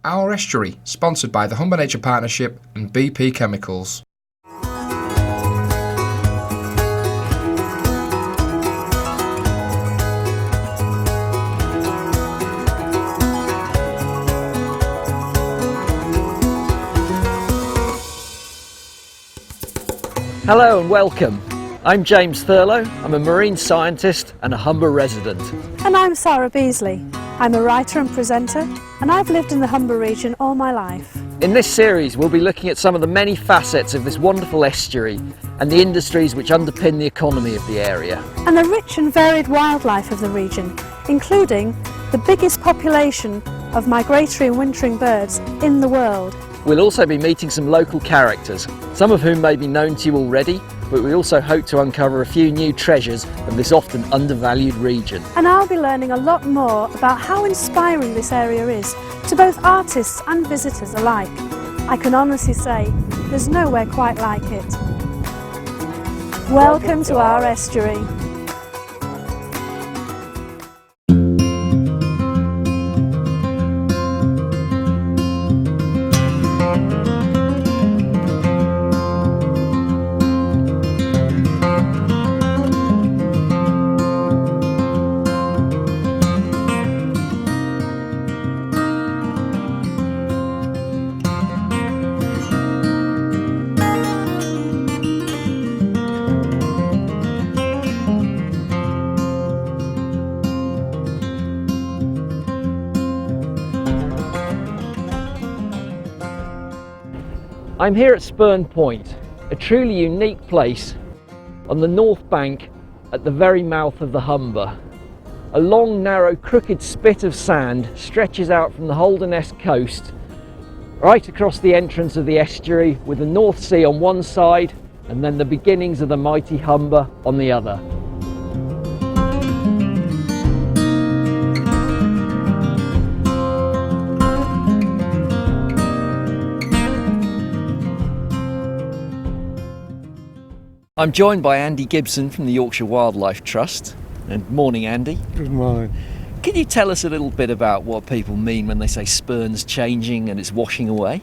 Our Estuary, sponsored by the Humber Nature Partnership and BP Chemicals. Hello and welcome. I'm James Thurlow. I'm a marine scientist and a Humber resident. And I'm Sarah Beasley. I'm a writer and presenter, and I've lived in the Humber region all my life. In this series we'll be looking at some of the many facets of this wonderful estuary and the industries which underpin the economy of the area. And the rich and varied wildlife of the region, including the biggest population of migratory and wintering birds in the world. We'll also be meeting some local characters, some of whom may be known to you already, but we also hope to uncover a few new treasures of this often undervalued region. And I'll be learning a lot more about how inspiring this area is to both artists and visitors alike. I can honestly say there's nowhere quite like it. Welcome to our estuary. I'm here at Spurn Point, a truly unique place on the north bank at the very mouth of the Humber. A long, narrow, crooked spit of sand stretches out from the Holderness coast right across the entrance of the estuary, with the North Sea on one side and then the beginnings of the mighty Humber on the other. I'm joined by Andy Gibson from the Yorkshire Wildlife Trust. And morning, Andy. Good morning. Can you tell us a little bit about what people mean when they say Spurn's changing and it's washing away?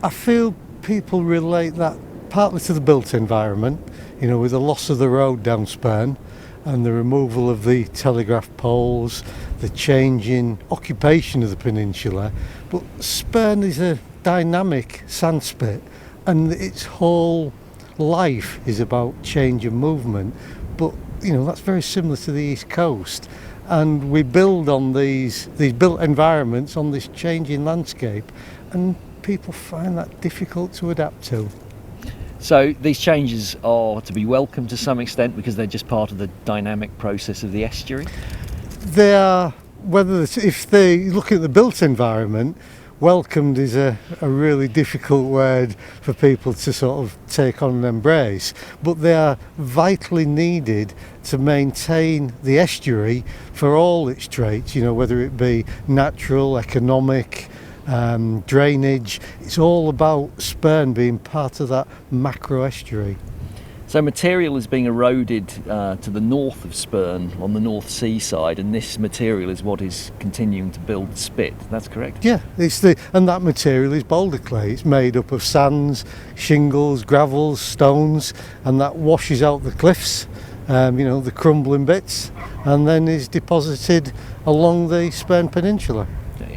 I feel people relate that partly to the built environment, you know, with the loss of the road down Spurn and the removal of the telegraph poles, the change in occupation of the peninsula. But Spurn is a dynamic sandspit, and its whole life is about change and movement. But you know, that's very similar to the East Coast, and we build on these built environments on this changing landscape, and people find that difficult to adapt to. So these changes are to be welcomed to some extent because they're just part of the dynamic process of the estuary? They are, if they look at the built environment, welcomed is a really difficult word for people to sort of take on and embrace, but they are vitally needed to maintain the estuary for all its traits, you know, whether it be natural, economic, drainage. It's all about Spurn being part of that macro estuary. So material is being eroded to the north of Spurn on the North Sea side, and this material is what is continuing to build the spit. That's correct? Yeah, and that material is boulder clay. It's made up of sands, shingles, gravels, stones, and that washes out the cliffs, you know, the crumbling bits, and then is deposited along the Spurn Peninsula.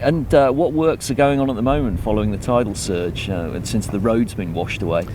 And what works are going on at the moment following the tidal surge and since the road's been washed away?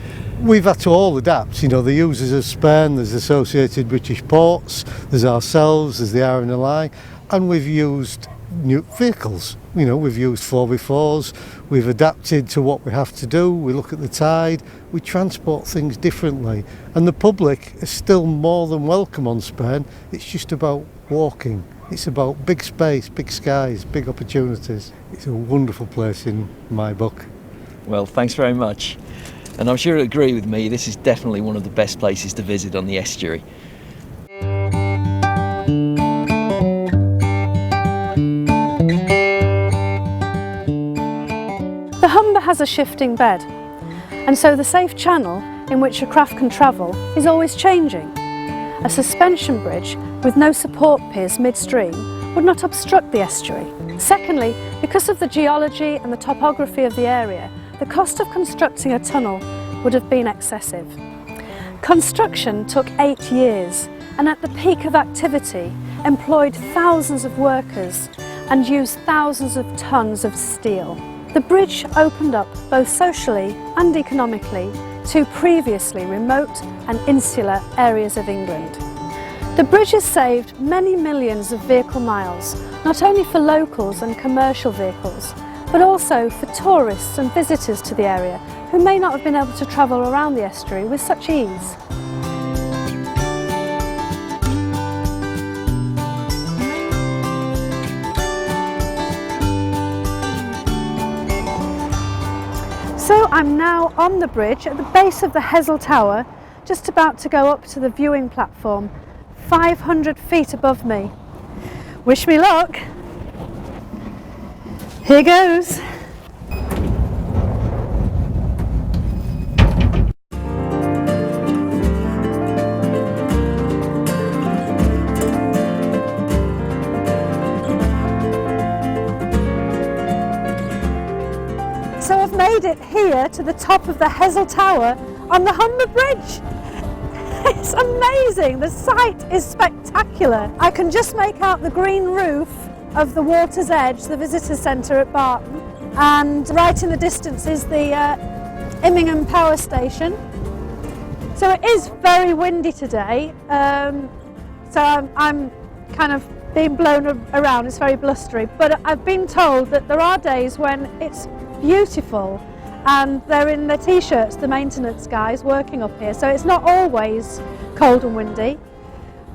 We've had to all adapt, you know, the users of Spurn, there's Associated British Ports, there's ourselves, there's the RNLI, and we've used new vehicles. You know, we've used 4x4s, we've adapted to what we have to do, we look at the tide, we transport things differently, and the public is still more than welcome on Spurn. It's just about walking. It's about big space, big skies, big opportunities. It's a wonderful place in my book. Well, thanks very much. And I'm sure you'll agree with me, this is definitely one of the best places to visit on the estuary. The Humber has a shifting bed, and so the safe channel in which a craft can travel is always changing. A suspension bridge with no support piers midstream would not obstruct the estuary, Secondly, because of the geology and the topography of the area, the cost of constructing a tunnel would have been excessive. Construction took 8 years and at the peak of activity employed thousands of workers and used thousands of tons of steel. The bridge opened up both socially and economically to previously remote and insular areas of England. The bridge has saved many millions of vehicle miles, not only for locals and commercial vehicles, but also for tourists and visitors to the area who may not have been able to travel around the estuary with such ease. So I'm now on the bridge at the base of the Hessel Tower, just about to go up to the viewing platform, 500 feet above me. Wish me luck. Here goes. So I've made it here to the top of the Hessel Tower on the Humber Bridge. It's amazing, the sight is spectacular. I can just make out the green roof of the Water's Edge, the visitor centre at Barton, and right in the distance is the Immingham Power Station. So it is very windy today, so I'm kind of being blown around, it's very blustery, but I've been told that there are days when it's beautiful and they're in their t-shirts, the maintenance guys working up here, so it's not always cold and windy.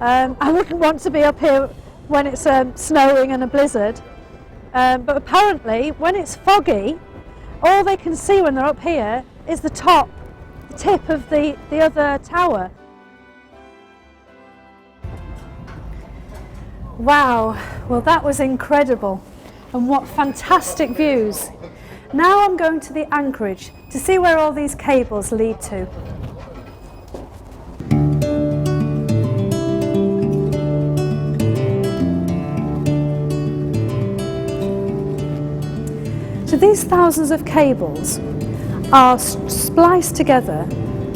I wouldn't want to be up here when it's snowing and a blizzard, but apparently when it's foggy, all they can see when they're up here is the tip of the other tower. Wow, well that was incredible, and what fantastic views. Now I'm going to the anchorage to see where all these cables lead to. So these thousands of cables are spliced together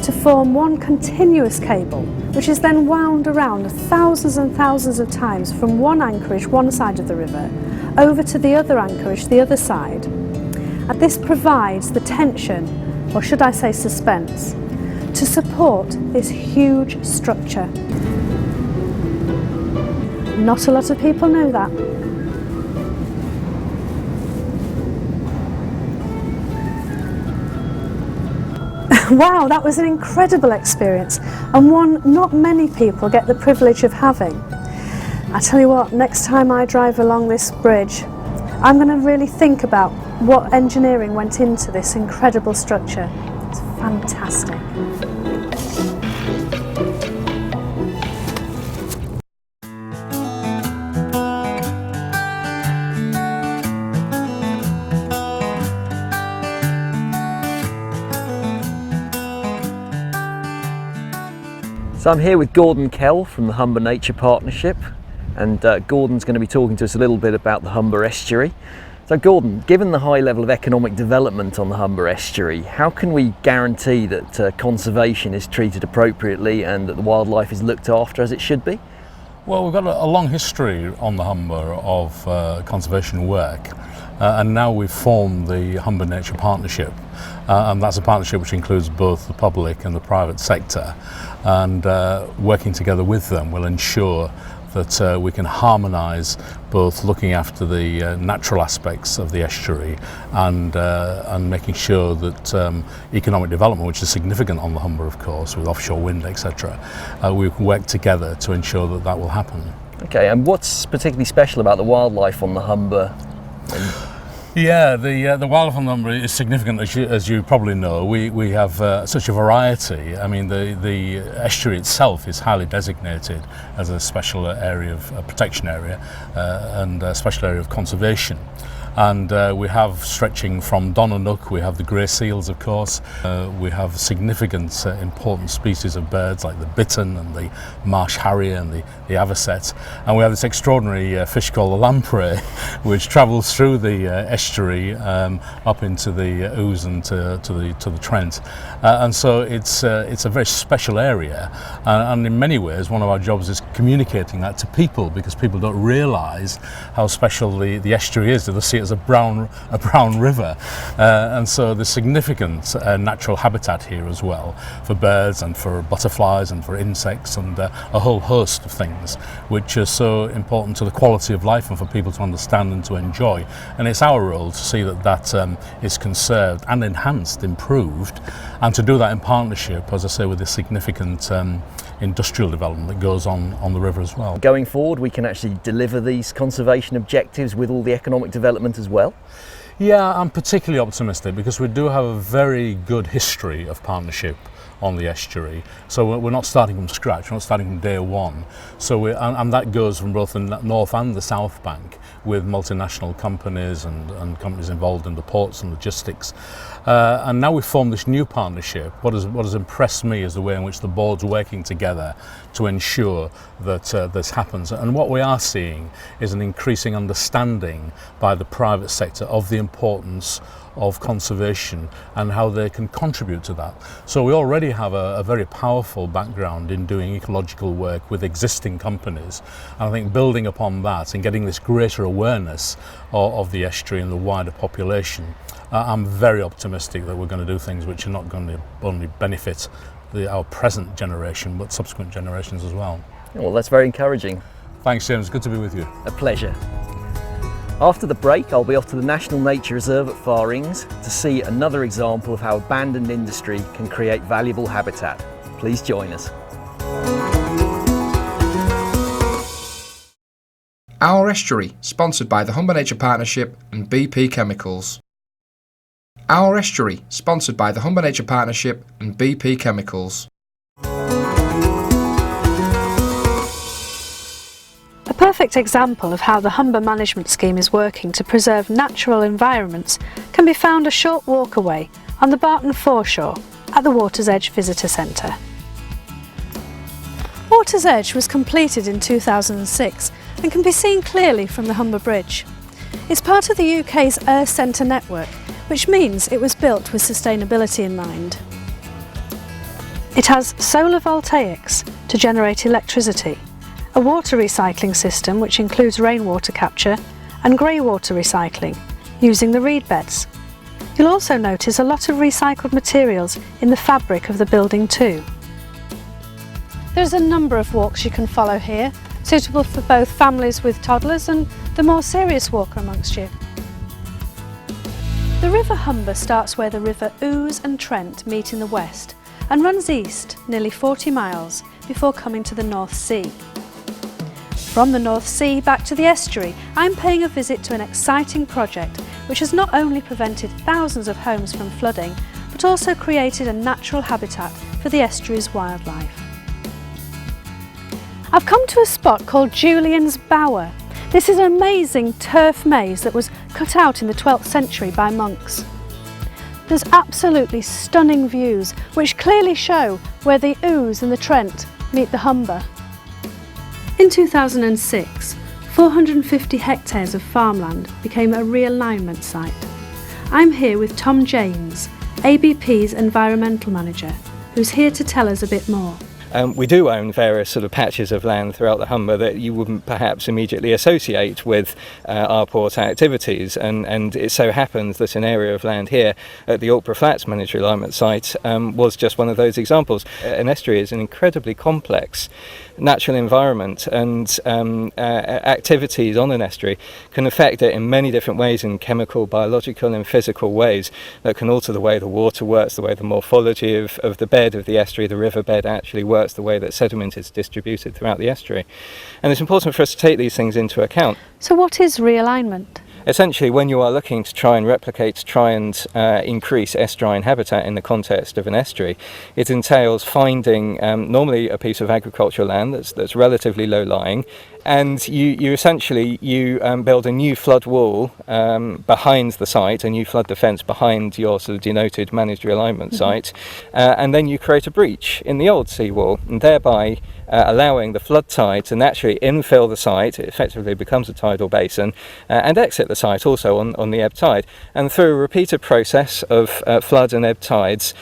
to form one continuous cable, which is then wound around thousands and thousands of times from one anchorage, one side of the river, over to the other anchorage, the other side. And this provides the tension, or should I say suspense, to support this huge structure. Not a lot of people know that. Wow, that was an incredible experience, and one not many people get the privilege of having. I tell you what, next time I drive along this bridge, I'm going to really think about what engineering went into this incredible structure. It's fantastic. So I'm here with Gordon Kell from the Humber Nature Partnership, and Gordon's going to be talking to us a little bit about the Humber Estuary. So Gordon, given the high level of economic development on the Humber Estuary, how can we guarantee that conservation is treated appropriately and that the wildlife is looked after as it should be? Well, we've got a long history on the Humber of conservation work, and now we've formed the Humber Nature Partnership, and that's a partnership which includes both the public and the private sector, and working together with them will ensure that we can harmonise both looking after the natural aspects of the estuary and making sure that economic development, which is significant on the Humber of course with offshore wind etc, we can work together to ensure that that will happen. Okay, and what's particularly special about the wildlife on the Humber? Yeah, the wildlife on the Humber is significant, as you probably know. We have such a variety. I mean, the estuary itself is highly designated as a special area of protection area and a special area of conservation. And we have stretching from Donanook, we have the grey seals, of course. We have significant important species of birds like the bittern and the marsh harrier and the avocet. And we have this extraordinary fish called the lamprey, which travels through the estuary up into the Ouse and to the Trent. And so it's a very special area. And in many ways, one of our jobs is communicating that to people, because people don't realise how special the estuary is. They see it as a brown river, and so there's significant natural habitat here as well for birds and for butterflies and for insects and a whole host of things which are so important to the quality of life and for people to understand and to enjoy. And it's our role to see that is conserved and enhanced, improved, and to do that in partnership, as I say, with the significant industrial development that goes on the river as well. Going forward, we can actually deliver these conservation objectives with all the economic development as well? Yeah, I'm particularly optimistic because we do have a very good history of partnership on the estuary. So we're not starting from scratch, we're not starting from day one. So and that goes from both the north and the south bank, with multinational companies and companies involved in the ports and logistics. And now we've formed this new partnership. What has impressed me is the way in which the board's working together to ensure that this happens. And what we are seeing is an increasing understanding by the private sector of the importance of conservation and how they can contribute to that. So we already have a very powerful background in doing ecological work with existing companies, and I think building upon that and getting this greater awareness of the estuary and the wider population, I'm very optimistic that we're going to do things which are not going to only benefit our present generation but subsequent generations as well. Well, that's very encouraging. Thanks, James, good to be with you. A pleasure. After the break, I'll be off to the National Nature Reserve at Farings to see another example of how abandoned industry can create valuable habitat. Please join us. Our Estuary, sponsored by the Humber Nature Partnership and BP Chemicals. Our Estuary, sponsored by the Humber Nature Partnership and BP Chemicals. A perfect example of how the Humber Management Scheme is working to preserve natural environments can be found a short walk away on the Barton foreshore at the Water's Edge Visitor Centre. Water's Edge was completed in 2006 and can be seen clearly from the Humber Bridge. It's part of the UK's Earth Centre network, which means it was built with sustainability in mind. It has solar voltaics to generate electricity, a water recycling system which includes rainwater capture and grey water recycling using the reed beds. You'll also notice a lot of recycled materials in the fabric of the building too. There's a number of walks you can follow here, suitable for both families with toddlers and the more serious walker amongst you. The River Humber starts where the River Ouse and Trent meet in the west and runs east nearly 40 miles before coming to the North Sea. From the North Sea back to the estuary, I'm paying a visit to an exciting project which has not only prevented thousands of homes from flooding, but also created a natural habitat for the estuary's wildlife. I've come to a spot called Julian's Bower. This is an amazing turf maze that was cut out in the 12th century by monks. There's absolutely stunning views which clearly show where the Ouse and the Trent meet the Humber. In 2006, 450 hectares of farmland became a realignment site. I'm here with Tom James, ABP's Environmental Manager, who's here to tell us a bit more. We do own various sort of patches of land throughout the Humber that you wouldn't perhaps immediately associate with our port activities, and it so happens that an area of land here at the Altborough Flats Managed Realignment Site was just one of those examples. An estuary is an incredibly complex natural environment, and activities on an estuary can affect it in many different ways, in chemical, biological and physical ways that can alter the way the water works, the way the morphology of the bed of the estuary, the riverbed actually works, the way that sediment is distributed throughout the estuary. And it's important for us to take these things into account. So what is realignment? essentially, when you are looking to try and replicate, to try and increase estuarine habitat in the context of an estuary, it entails finding normally a piece of agricultural land that's relatively low lying, and you essentially build a new flood wall behind the site, a new flood defence behind your sort of denoted managed realignment site, and then you create a breach in the old seawall, and thereby allowing the flood tide to naturally infill the site. It effectively becomes a tidal basin, and exit the site also on the ebb tide. And through a repeated process of flood and ebb tides,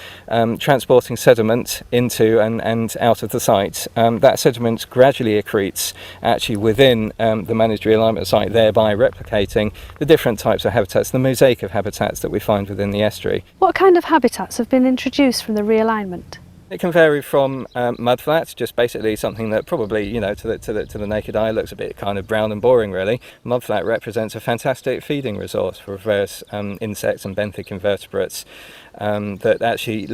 transporting sediment into and out of the site, that sediment gradually accretes actually within the managed realignment site, thereby replicating the different types of habitats, the mosaic of habitats that we find within the estuary. What kind of habitats have been introduced from the realignment? It can vary from mudflats, just basically something that probably, you know, to the naked eye looks a bit kind of brown and boring really. Mudflat represents a fantastic feeding resource for various insects and benthic invertebrates that actually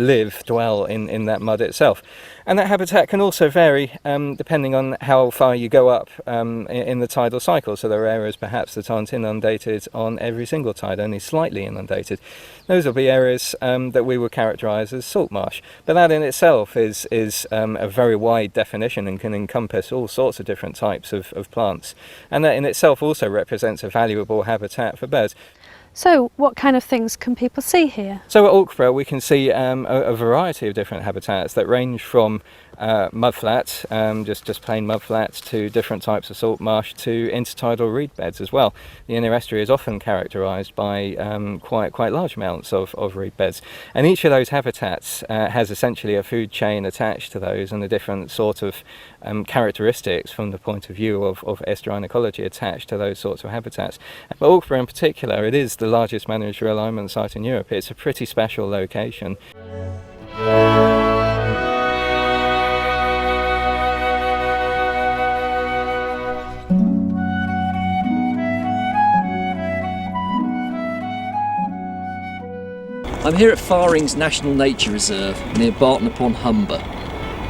dwell in that mud itself. And that habitat can also vary depending on how far you go up in the tidal cycle. So there are areas perhaps that aren't inundated on every single tide, only slightly inundated. Those will be areas that we would characterise as salt marsh. But that in itself is a very wide definition and can encompass all sorts of different types of plants. And that in itself also represents a valuable habitat for birds. So what kind of things can people see here? So at Alkborough we can see a variety of different habitats that range from mudflats, just plain mudflats, to different types of salt marsh, to intertidal reed beds as well. The inner estuary is often characterised by quite large amounts of reed beds, and each of those habitats has essentially a food chain attached to those, and a different sort of characteristics from the point of view of estuarine ecology attached to those sorts of habitats. But Alkborough in particular, it is the largest managed realignment site in Europe. It's a pretty special location. I'm here at Farings National Nature Reserve near Barton upon Humber.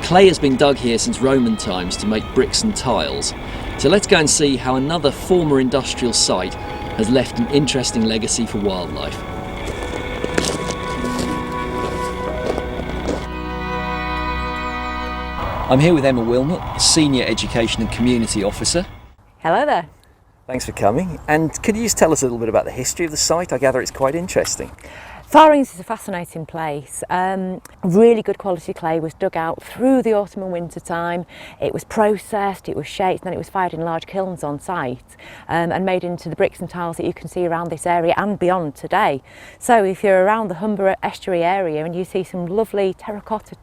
Clay has been dug here since Roman times to make bricks and tiles. So let's go and see how another former industrial site has left an interesting legacy for wildlife. I'm here with Emma Wilmot, Senior Education and Community Officer. Hello there. Thanks for coming. And could you just tell us a little bit about the history of the site? I gather it's quite interesting. Farings is a fascinating place. Really good quality clay was dug out through the autumn and winter time. It was processed, it was shaped, and then it was fired in large kilns on site and made into the bricks and tiles that you can see around this area and beyond today. So if you're around the Humber Estuary area and you see some lovely terracotta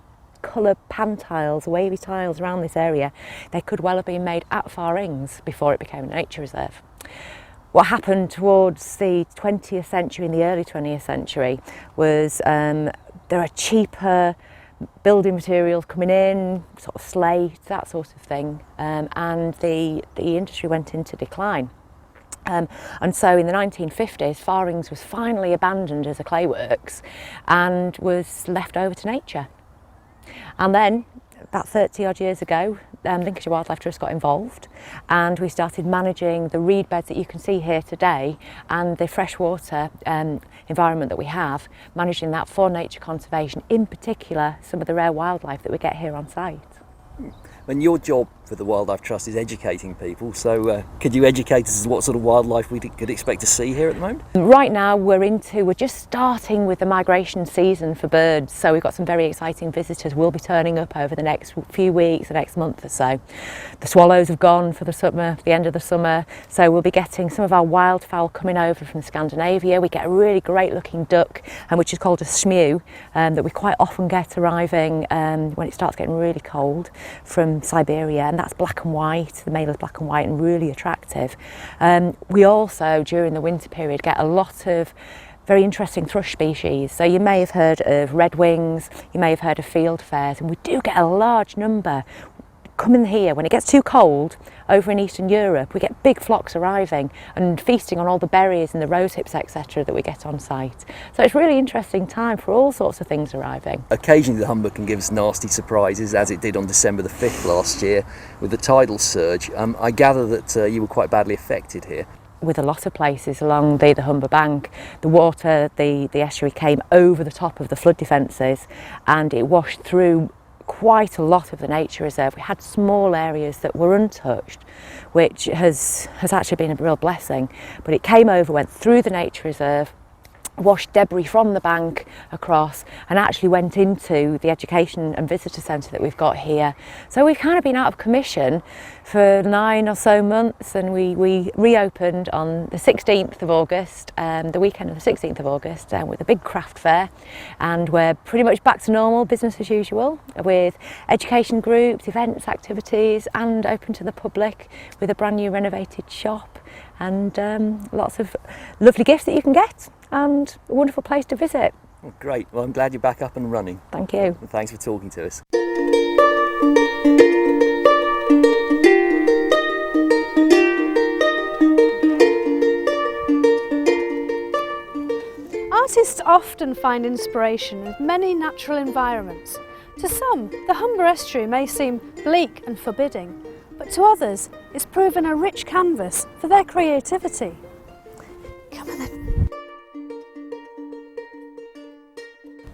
colour pan tiles, wavy tiles around this area, they could well have been made at Farings before it became a nature reserve. What happened towards the 20th century and the early 20th century was there are cheaper building materials coming in, sort of slate, that sort of thing, and the industry went into decline. And so in the 1950s, Farings was finally abandoned as a clay works and was left over to nature. And then, about 30 odd years ago, Lincolnshire Wildlife Trust got involved and we started managing the reed beds that you can see here today and the freshwater environment that we have, managing that for nature conservation, in particular some of the rare wildlife that we get here on site. And your job for the Wildlife Trust is educating people, so could you educate us as what sort of wildlife we could expect to see here at the moment? Right now we're just starting with the migration season for birds, so we've got some very exciting visitors will be turning up over the next few weeks, the next month or so. The swallows have gone for the summer, the end of the summer, so we'll be getting some of our wildfowl coming over from Scandinavia. We get a really great looking duck, which is called a shmew, that we quite often get arriving when it starts getting really cold from Siberia, and that's black and white. The male is black and white and really attractive. We also, during the winter period, get a lot of very interesting thrush species. So you may have heard of redwings, you may have heard of fieldfares, and we do get a large number coming here. When it gets too cold over in Eastern Europe, we get big flocks arriving and feasting on all the berries and the rose hips, etc. that we get on site. So it's a really interesting time for all sorts of things arriving. Occasionally the Humber can give us nasty surprises, as it did on December the 5th last year with the tidal surge. I gather that you were quite badly affected here. with a lot of places along the Humber bank, the water, the estuary came over the top of the flood defences and it washed through quite a lot of the nature reserve. We had small areas that were untouched, which has actually been a real blessing. But it came over, went through the nature reserve, washed debris from the bank across and actually went into the education and visitor centre that we've got here. So we've kind of been out of commission for 9 or so months, and we reopened on the 16th of August, the weekend of the 16th of August, with a big craft fair, and we're pretty much back to normal, business as usual, with education groups, events, activities, and open to the public with a brand new renovated shop and lots of lovely gifts that you can get and a wonderful place to visit. Oh, great. Well, I'm glad you're back up and running. Thank you. And thanks for talking to us. Artists often find inspiration in many natural environments. To some, the Humber Estuary may seem bleak and forbidding, but to others, it's proven a rich canvas for their creativity. Come on then.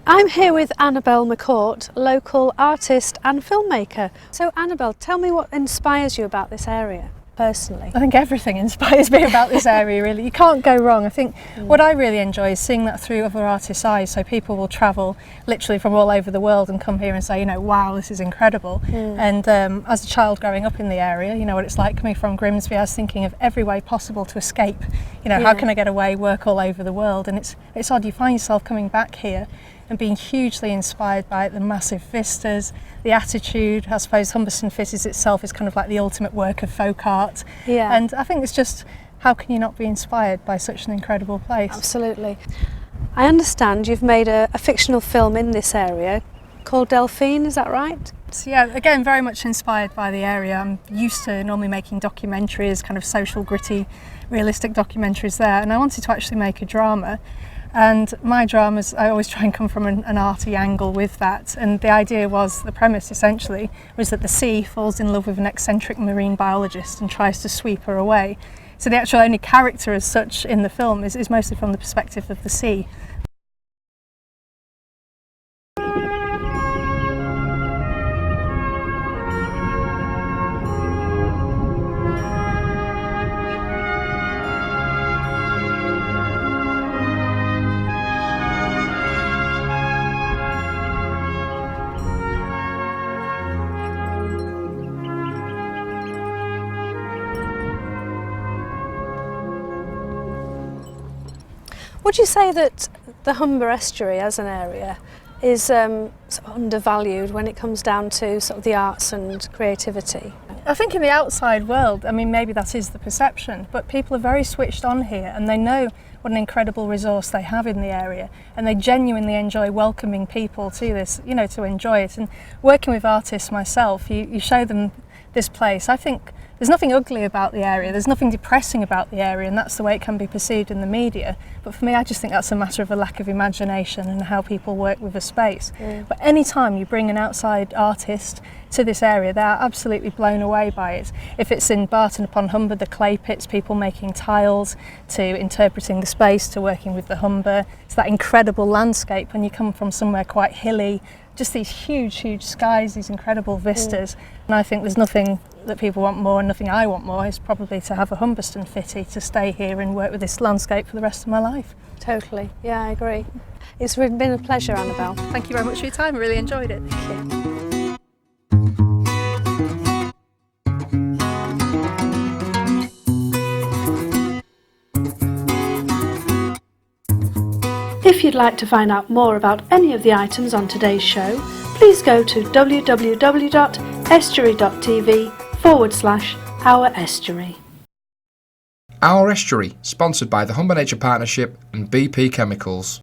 I'm here with Annabelle McCourt, local artist and filmmaker. So Annabelle, tell me what inspires you about this area personally. I think everything inspires me about this area, really. You can't go wrong. I think what I really enjoy is seeing that through other artists' eyes. So people will travel literally from all over the world and come here and say, you know, wow, this is incredible. And as a child growing up in the area, you know what it's like coming from Grimsby. I was thinking of every way possible to escape. You know, how can I get away, work all over the world? And it's odd, you find yourself coming back here and being hugely inspired by the massive vistas, the attitude. I suppose Humberston Facets itself is kind of like the ultimate work of folk art. Yeah. And I think it's just, how can you not be inspired by such an incredible place? Absolutely. I understand you've made a fictional film in this area called Delphine, is that right? So yeah, again, very much inspired by the area. I'm used to normally making documentaries, kind of social, gritty, realistic documentaries there, and I wanted to actually make a drama. And my dramas, I always try and come from an arty angle with that. And the idea was, the premise essentially, was that the sea falls in love with an eccentric marine biologist and tries to sweep her away. So the actual only character as such in the film is mostly from the perspective of the sea. Would you say that the Humber Estuary as an area is sort of undervalued when it comes down to sort of the arts and creativity? I think in the outside world, I mean, maybe that is the perception, but people are very switched on here and they know what an incredible resource they have in the area, and they genuinely enjoy welcoming people to this, you know, to enjoy it. And working with artists myself, you show them this place. I think there's nothing ugly about the area, there's nothing depressing about the area, and that's the way it can be perceived in the media. But for me, I just think that's a matter of a lack of imagination and how people work with a space. But any time you bring an outside artist to this area, they are absolutely blown away by it. If it's in Barton upon Humber, the clay pits, people making tiles, to interpreting the space, to working with the Humber, it's that incredible landscape when you come from somewhere quite hilly, just these huge skies, these incredible vistas. And I think there's nothing that people want more, and nothing I want more, is probably to have a Humberston fitty to stay here and work with this landscape for the rest of my life. Totally, yeah, I agree. It's been a pleasure, Annabelle. Thank you very much for your time, I really enjoyed it. Thank you. If you'd like to find out more about any of the items on today's show, please go to www.estuary.tv/Our Estuary. Our Estuary, sponsored by the Humber Nature Partnership and BP Chemicals.